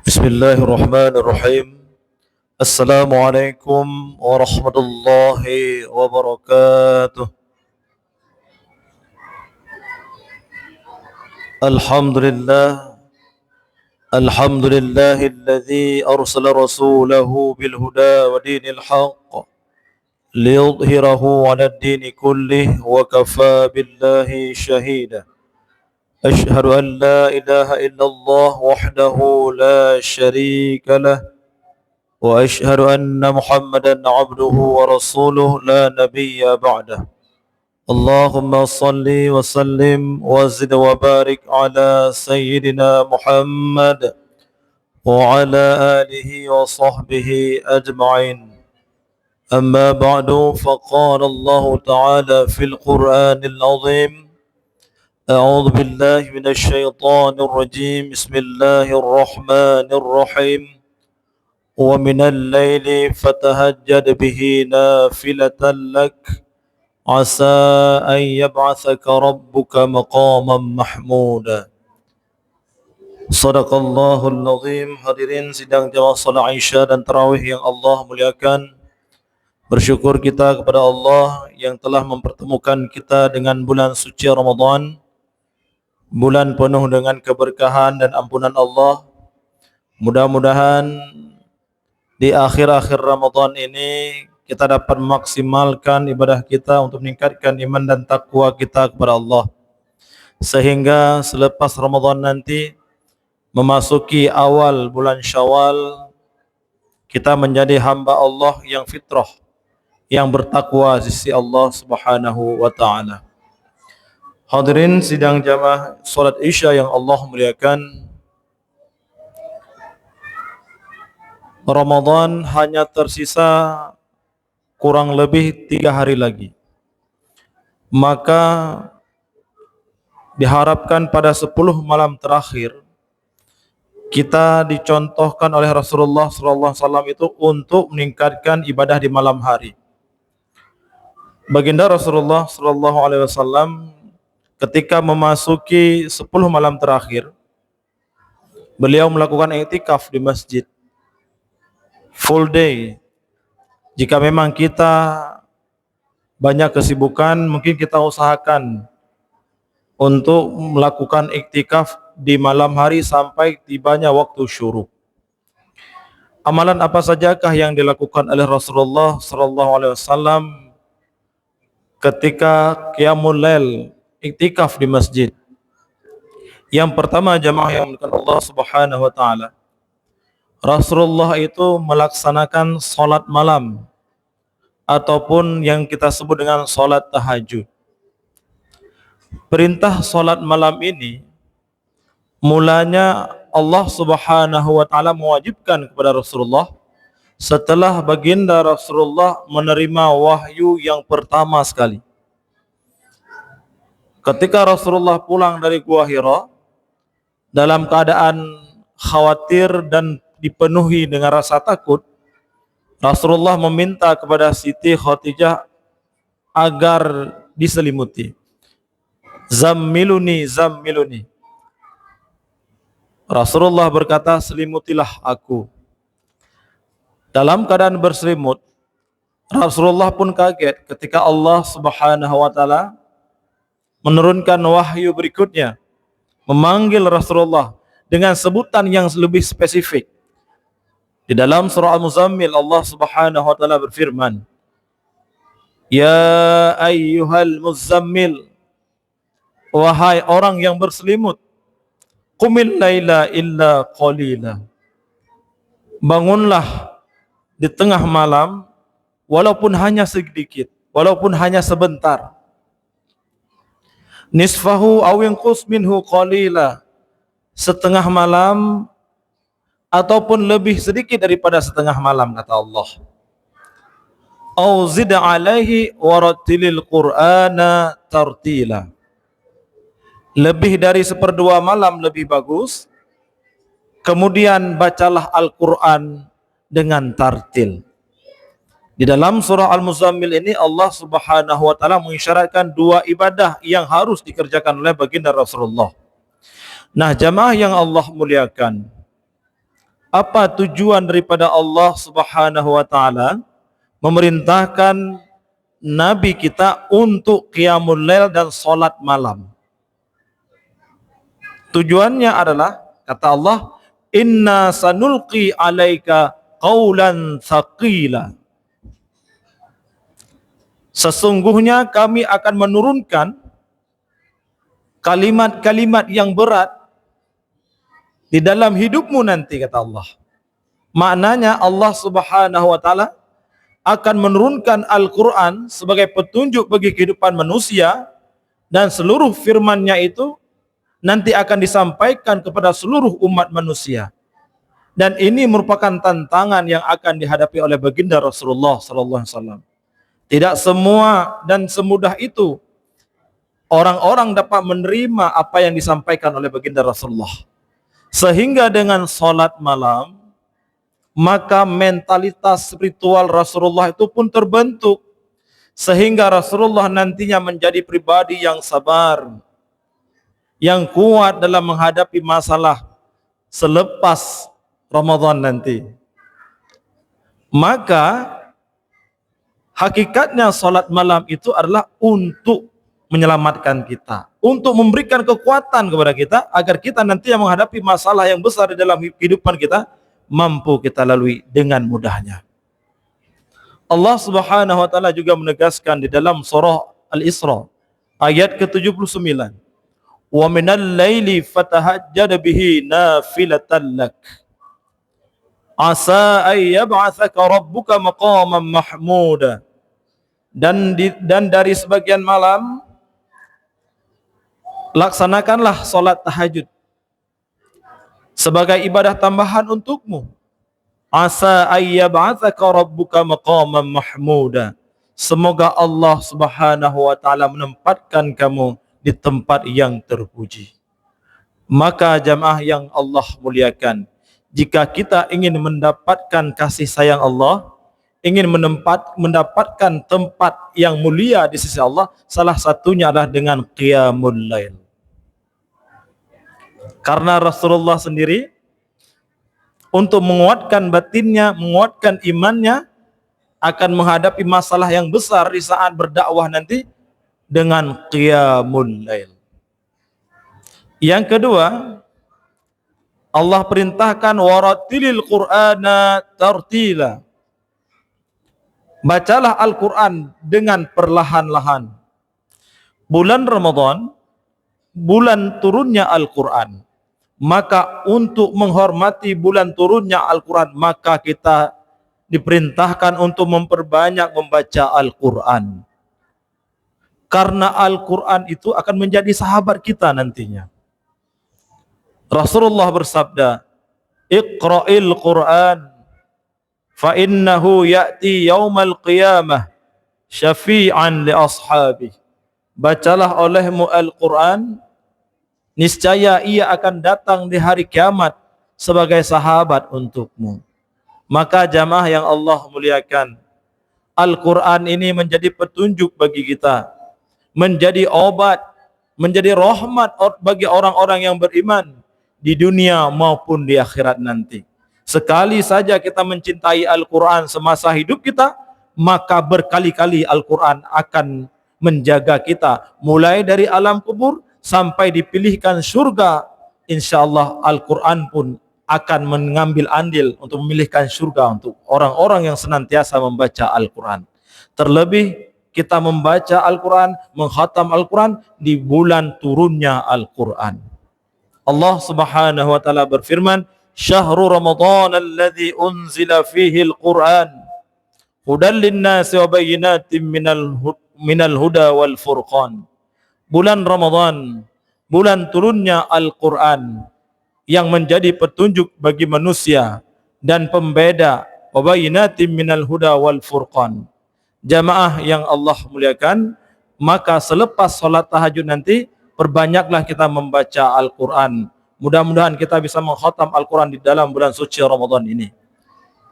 بسم الله الرحمن الرحيم. السلام عليكم ورحمة الله وبركاته. الحمد لله الحمد لله الذي أرسل رسوله بالهدى ودين الحق ليظهره على الدين كله وكفى بالله شهيدا. أشهد أن لا إله إلا الله وحده لا شريك له، وأشهد أن محمدا عبده ورسوله لا نبي بعده. اللهم صل وسلم وزد وبارك على سيدنا محمد وعلى آله وصحبه أجمعين. أما بعد، فقال الله تعالى في القرآن العظيم: أعوذ بالله من الشيطان الرجيم. بسم الله الرحمن الرحيم. ومن الليل فتهجد به نافلة لك عسى أن يبعثك ربك مقاما محمودا. Sadaqallahul Azim. Hadirin sidang jamaah salat Isya dan Tarawih yang Allah muliakan, bersyukur kita kepada Allah yang telah mempertemukan kita dengan bulan suci Ramadan, bulan penuh dengan keberkahan dan ampunan Allah. Mudah-mudahan di akhir-akhir Ramadan ini kita dapat memaksimalkan ibadah kita untuk meningkatkan iman dan takwa kita kepada Allah, sehingga selepas Ramadan nanti memasuki awal bulan Syawal, kita menjadi hamba Allah yang fitrah, yang bertakwa di sisi Allah Subhanahu wa taala. Hadirin sidang jamaah salat Isya yang Allah muliakan, Ramadan hanya tersisa kurang lebih 3 hari lagi. Maka diharapkan pada 10 malam terakhir kita dicontohkan oleh Rasulullah SAW itu untuk meningkatkan ibadah di malam hari. Baginda Rasulullah SAW ketika memasuki 10 malam terakhir, beliau melakukan i'tikaf di masjid full day. Jika memang kita banyak kesibukan, mungkin kita usahakan untuk melakukan iktikaf di malam hari sampai tibanya waktu syuruk. Amalan apa sajakah yang dilakukan oleh Rasulullah SAW ketika qiyamul lail, iktikaf di masjid? Yang pertama, jamaah yang dimuliakan Allah Subhanahu wa taala, Rasulullah itu melaksanakan salat malam ataupun yang kita sebut dengan salat tahajud. Perintah salat malam ini mulanya Allah Subhanahu wa taala mewajibkan kepada Rasulullah setelah baginda Rasulullah menerima wahyu yang pertama sekali. Ketika Rasulullah pulang dari Gua Hira dalam keadaan khawatir dan dipenuhi dengan rasa takut, Rasulullah meminta kepada Siti Khadijah agar diselimuti. Zammiluni, zammiluni. Rasulullah berkata, selimutilah aku. Dalam keadaan berselimut, Rasulullah pun kaget ketika Allah Subhanahu wa taala menurunkan wahyu berikutnya, memanggil Rasulullah dengan sebutan yang lebih spesifik. Di dalam surah Al-Muzammil, Allah Subhanahu wa taala berfirman, Ya ayyuhal muzammil, wahai orang yang berselimut, qumil laila illa qalila, bangunlah di tengah malam walaupun hanya sedikit, walaupun hanya sebentar. Nisfahu aw yanqus minhu qalila, setengah malam ataupun lebih sedikit daripada setengah malam, kata Allah. Au zid alaihi warattilil qur'ana tartila, lebih dari 1/2 malam lebih bagus. Kemudian bacalah Al-Quran dengan tartil. Di dalam surah Al-Muzammil ini Allah Subhanahu wa taala mengisyaratkan 2 ibadah yang harus dikerjakan oleh baginda Rasulullah. Nah, jamaah yang Allah muliakan, Apa tujuan daripada Allah Subhanahu wa taala memerintahkan nabi kita untuk qiyamul lail dan salat malam? Tujuannya adalah, kata Allah, inna sanulqi alaika qaulan thaqila. Sesungguhnya kami akan menurunkan kalimat-kalimat yang berat di dalam hidupmu nanti, kata Allah. Maknanya Allah Subhanahu wa taala akan menurunkan Al-Quran sebagai petunjuk bagi kehidupan manusia, dan seluruh firman-Nya itu nanti akan disampaikan kepada seluruh umat manusia. Dan ini merupakan tantangan yang akan dihadapi oleh baginda Rasulullah sallallahu alaihi wasallam. Tidak semua dan semudah itu orang-orang dapat menerima apa yang disampaikan oleh baginda Rasulullah. Sehingga dengan salat malam, maka mentalitas spiritual Rasulullah itu pun terbentuk, sehingga Rasulullah nantinya menjadi pribadi yang sabar, yang kuat dalam menghadapi masalah selepas Ramadan nanti. Maka hakikatnya salat malam itu adalah untuk menyelamatkan kita, untuk memberikan kekuatan kepada kita agar kita nanti yang menghadapi masalah yang besar di dalam kehidupan kita mampu kita lalui dengan mudahnya. Allah Subhanahu wa taala juga menegaskan di dalam surah Al-Isra ayat ke-79, wa minal laili fatahajjad bihi nafilatan lak asa ay yab'atsaka rabbuka maqaman mahmuda. Dan dari sebagian malam laksanakanlah salat tahajud sebagai ibadah tambahan untukmu. Asa ayyab'atsaka rabbuka maqaman mahmuda. Semoga Allah Subhanahu wa taala menempatkan kamu di tempat yang terpuji. Maka jamaah yang Allah muliakan, jika kita ingin mendapatkan kasih sayang Allah, ingin mendapatkan tempat yang mulia di sisi Allah, salah satunya adalah dengan qiyamul lail. Karena Rasulullah sendiri untuk menguatkan batinnya, menguatkan imannya, akan menghadapi masalah yang besar di saat berdakwah nanti dengan qiyamul lail. Yang kedua, Allah perintahkan waratilil Qur'ana tartila. Bacalah Al-Quran dengan perlahan-lahan. Bulan Ramadan, bulan turunnya Al-Quran. Maka untuk menghormati bulan turunnya Al-Quran, maka kita diperintahkan untuk memperbanyak membaca Al-Quran. Karena Al-Quran itu akan menjadi sahabat kita nantinya. Rasulullah bersabda, Iqra'il Quran fa innahu ya'ti yaumal qiyamah syafi'an li ashabi. Bacalah olehmu Al-Quran, niscaya ia akan datang di hari kiamat sebagai sahabat untukmu. Maka jamaah yang Allah muliakan, Al-Quran ini menjadi petunjuk bagi kita, menjadi obat, menjadi rahmat bagi orang-orang yang beriman di dunia maupun di akhirat nanti. Sekali saja kita mencintai Al-Quran semasa hidup kita, maka berkali-kali Al-Quran akan menjaga kita. Mulai dari alam kubur sampai dipilihkan surga, insyaallah Al-Quran pun akan mengambil andil untuk memilihkan surga untuk orang-orang yang senantiasa membaca Al-Quran. Terlebih kita membaca Al-Quran, mengkhatam Al-Quran di bulan turunnya Al-Quran. Allah Subhanahu wa taala berfirman, Syahrul Ramadan alladzi unzila fihi al-Quran hudan lin-nasi wa bayyinatin minal huda wal furqan. Bulan Ramadan, bulan turunnya Al-Quran yang menjadi petunjuk bagi manusia dan pembeda, wa bayyinatin minal huda wal furqan. Jamaah yang Allah muliakan, maka selepas salat tahajud nanti perbanyaklah kita membaca Al-Quran. Mudah-mudahan kita bisa mengkhatam Al-Quran di dalam bulan suci Ramadan ini.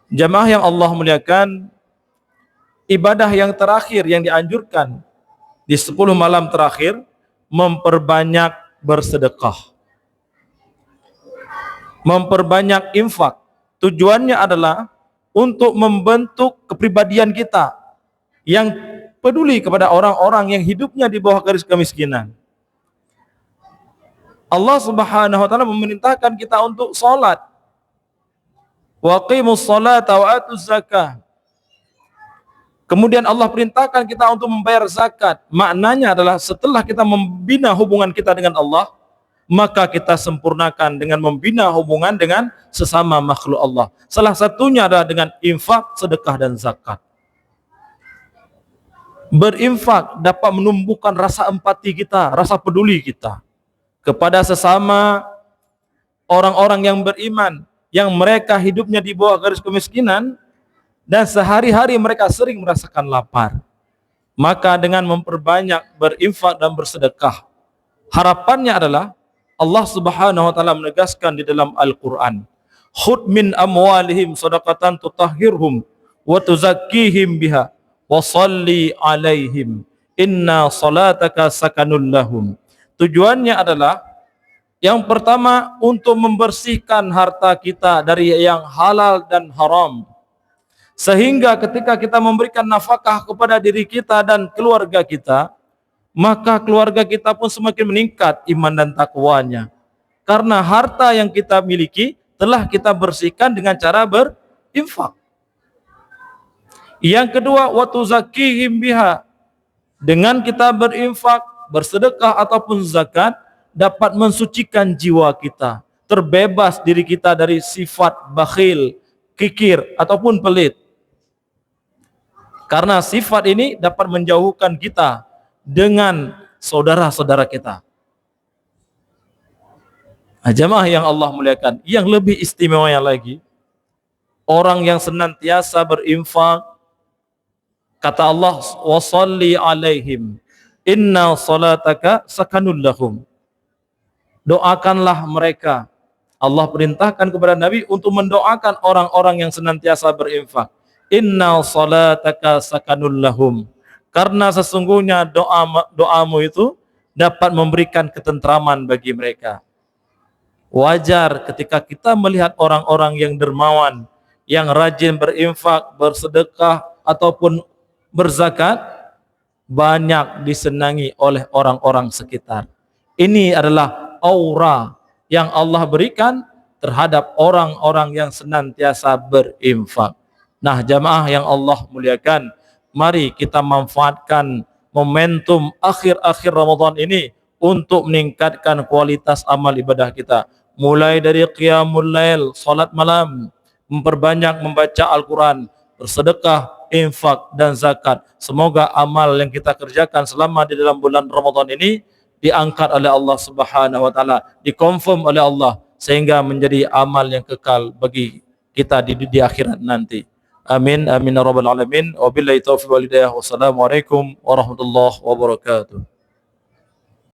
Jamaah yang Allah muliakan, ibadah yang terakhir yang dianjurkan di 10 malam terakhir, memperbanyak bersedekah, memperbanyak infak, tujuannya adalah untuk membentuk kepribadian kita yang peduli kepada orang-orang yang hidupnya di bawah garis kemiskinan. Allah Subhanahu wa taala memerintahkan kita untuk salat. Waqimus salata wa atuz zakah. Kemudian Allah perintahkan kita untuk membayar zakat. Maknanya adalah setelah kita membina hubungan kita dengan Allah, maka kita sempurnakan dengan membina hubungan dengan sesama makhluk Allah. Salah satunya adalah dengan infak, sedekah dan zakat. Berinfak dapat menumbuhkan rasa empati kita, rasa peduli kita kepada sesama orang-orang yang beriman, yang mereka hidupnya di bawah garis kemiskinan dan sehari-hari mereka sering merasakan lapar. Maka dengan memperbanyak berinfak dan bersedekah, harapannya adalah Allah Subhanahu wa taala menegaskan di dalam Al-Qur'an, "Khudh min amwalihim shadaqatan tutahhirhum wa tuzakkihim biha wa shalli 'alaihim inna salataka sakanul lahum." Tujuannya adalah yang pertama untuk membersihkan harta kita dari yang halal dan haram, sehingga ketika kita memberikan nafkah kepada diri kita dan keluarga kita, maka keluarga kita pun semakin meningkat iman dan takwanya. Karena harta yang kita miliki telah kita bersihkan dengan cara berinfak. Yang kedua, wa tuzakkihim biha. Dengan kita berinfak, bersedekah ataupun zakat, dapat mensucikan jiwa kita, terbebas diri kita dari sifat bakhil, kikir ataupun pelit. Karena sifat ini dapat menjauhkan kita dengan saudara-saudara kita. Jamaah yang Allah muliakan, yang lebih istimewa lagi, orang yang senantiasa berinfak, kata Allah, wa shalli 'alaihim inna salataka sakanul lahum. Doakanlah mereka. Allah perintahkan kepada Nabi untuk mendoakan orang-orang yang senantiasa berinfak. Inna salataka sakanul lahum. Karena sesungguhnya doamu itu dapat memberikan ketentraman bagi mereka. Wajar ketika kita melihat orang-orang yang dermawan, yang rajin berinfak, bersedekah ataupun berzakat, banyak disenangi oleh orang-orang sekitar. Ini adalah aura yang Allah berikan terhadap orang-orang yang senantiasa berinfak. Nah, jamaah yang Allah muliakan, mari kita manfaatkan momentum akhir-akhir Ramadan ini untuk meningkatkan kualitas amal ibadah kita. Mulai dari qiyamul lail, salat malam, memperbanyak membaca Al-Quran, bersedekah, infak dan zakat. Semoga amal yang kita kerjakan selama di dalam bulan Ramadan ini diangkat oleh Allah Subhanahu wa taala, dikonfirm oleh Allah sehingga menjadi amal yang kekal bagi kita di akhirat nanti. Amin amin ya rabbal alamin. Wabillahi taufiq wal hidayah. Wassalamualaikum warahmatullahi wabarakatuh.